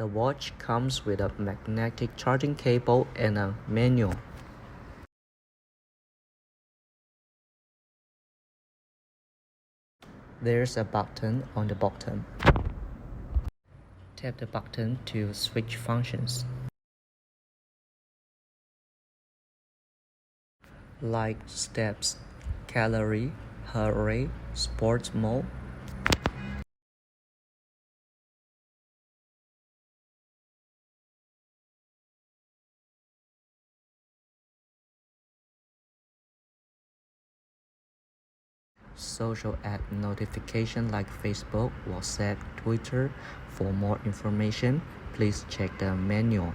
The watch comes with a magnetic charging cable and a manual. There's a button on the bottom. Tap the button to switch functions, like steps, calorie, heart rate, sports mode. Social app notification like Facebook, WhatsApp, Twitter. For more information, please check the manual.